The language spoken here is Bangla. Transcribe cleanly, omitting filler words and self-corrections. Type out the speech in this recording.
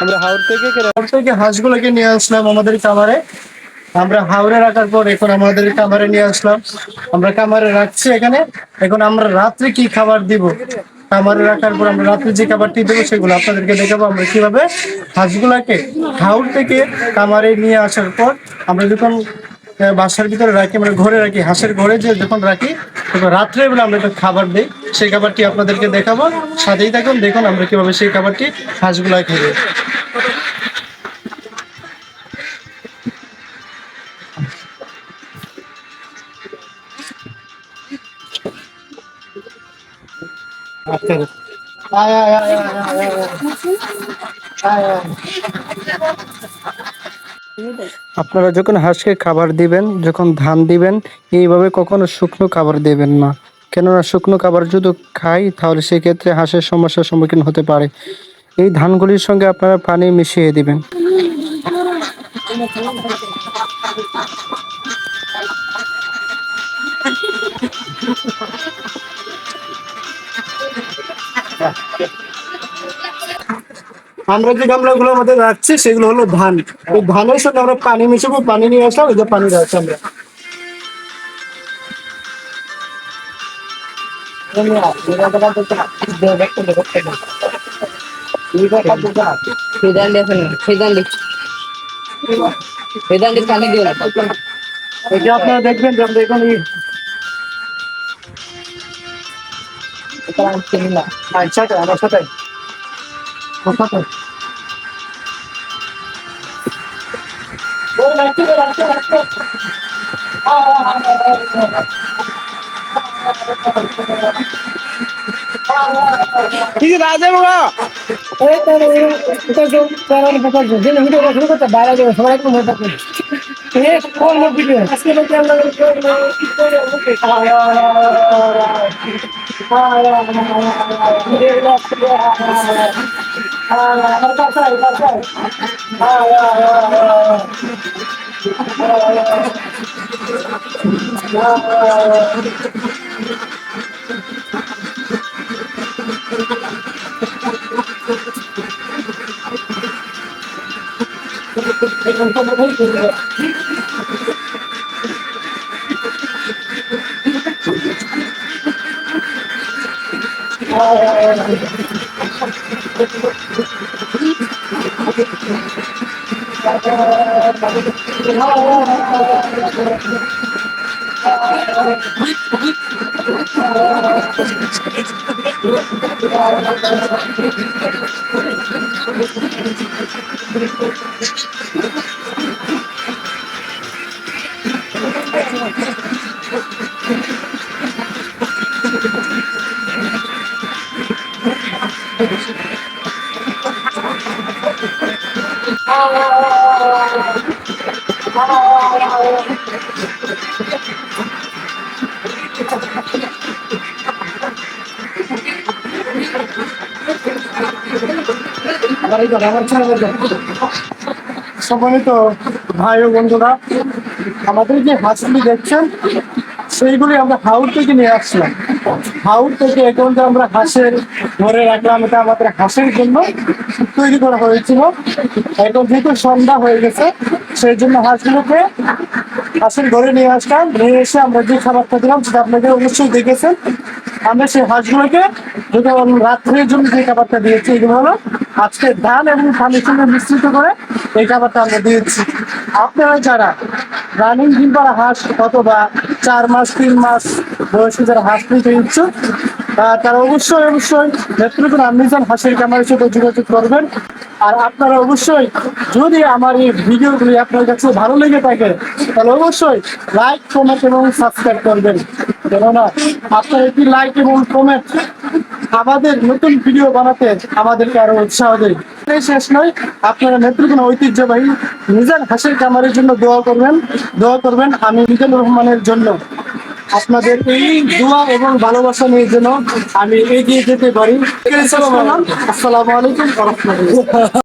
আমরা হাওর থেকে হাঁসগুলোকে নিয়ে আসলাম আমাদের খামারে। আমরা হাওরে রাখার পর এখন আমাদের খামারে নিয়ে আসলাম। আমরা খামারে রাখছি এখানে। এখন আমরা রাত্রে কি খাবার দিব, খামারে রাখার পর আমরা রাত্রে যে খাবারটি দেবো সেগুলো আপনাদেরকে দেখাবো আমরা কিভাবে হাঁসগুলাকে হাওর থেকে খামারে নিয়ে আসার পর আমরা যখন বাসার ভিতরে রাখি, আমরা ঘরে রাখি, হাঁসের ঘরে যে যখন রাখি তখন রাত্রে বেলা আমরা একটা খাবার দিই। সেই খাবারটি আপনাদেরকে দেখাবো, সাথেই থাকুন, দেখুন আমরা কিভাবে সেই খাবারটি হাঁসগুলা খেয়ে। আপনারা যখন হাঁসকে খাবার দিবেন, যখন ধান দিবেন, এইভাবে কখনো শুকনো খাবার দেবেন না। কেননা শুকনো খাবার যদি খাই তাহলে সেক্ষেত্রে হাঁসের সমস্যার সম্মুখীন হতে পারে। এই ধানগুলির সঙ্গে আপনারা পানি মিশিয়ে দিবেন। আমরা যে গামলাগুলোর মধ্যে রাখছি সেগুলো হলো ধান। ওই ধানের সঙ্গে আমরা পানি মিশাবো, পানি নিয়ে আসলাম, ওই যে পানি রাখছি আমরা। এটা আপনারা দেখবেন যে আমরা এখন আমার সাথে কি রাজে বাবা এই তো এটা যে প্যারাল কথা যে ভিডিও শুরু করতে বাইরে যাবে সবাই একটু মজা করে এ কোন ভিডিও আজকে বলতে আমরা সম্মানিত ভাই ও বন্ধুরা, আমাদের যে হাঁসগুলি দেখছেন সেইগুলি আমরা হাওর থেকে নিয়ে আসলাম। হাওর থেকে এখন যে আমরা হাঁসের ঘরে রাখলাম, এটা আমাদের হাঁসের জন্য তৈরি করা হয়েছিল। এখন যেহেতু সন্ধ্যা হয়ে গেছে সেই জন্য হাঁসগুলোকে হাঁসের ঘরে নিয়ে আসলাম। নিয়ে এসে আমরা যে খাবারটা দিলাম সেটা আপনাদের অবশ্যই দেখেছেন। আমরা সেই হাঁসগুলোকে যখন রাত্রের জন্য যে খাবারটা দিয়েছি এগুলো হলো আজকে ধান এবং পানির সঙ্গে মিশ্রিত করে এই খাবারটা আমরা দিয়েছি। আপনারা যারা রানিং ডিম পাড়া হাঁস অথবা 4 মাস 3 মাস বয়সে যারা হাঁস নিতে ইচ্ছুক তারা অবশ্যই নেত্রকোনা মিজান হাঁসের খামারের সাথে যোগাযোগ করবেন। আর আপনারা অবশ্যই যদি আমার এই ভিডিওগুলি আপনার কাছে ভালো লেগে থাকে তাহলে অবশ্যই লাইক, কমেন্ট এবং সাবস্ক্রাইব করবেন। কেননা আপনার একটি লাইক এবং কমেন্ট আমাদের নতুন ভিডিও বানাতে আমাদেরকে আরো উৎসাহ দেয়। শেষ নয়, আপনারা নেত্রকোনা ঐতিহ্যবাহী মিজান হাঁসের খামারের জন্য দোয়া করবেন। আমি মিজানুর রহমানের জন্য আপনাদের এই দোয়া এবং ভালোবাসা নিয়ে যেন আমি এগিয়ে যেতে পারি। আসসালামু আলাইকুম ওয়া রাহমাতুল্লাহ।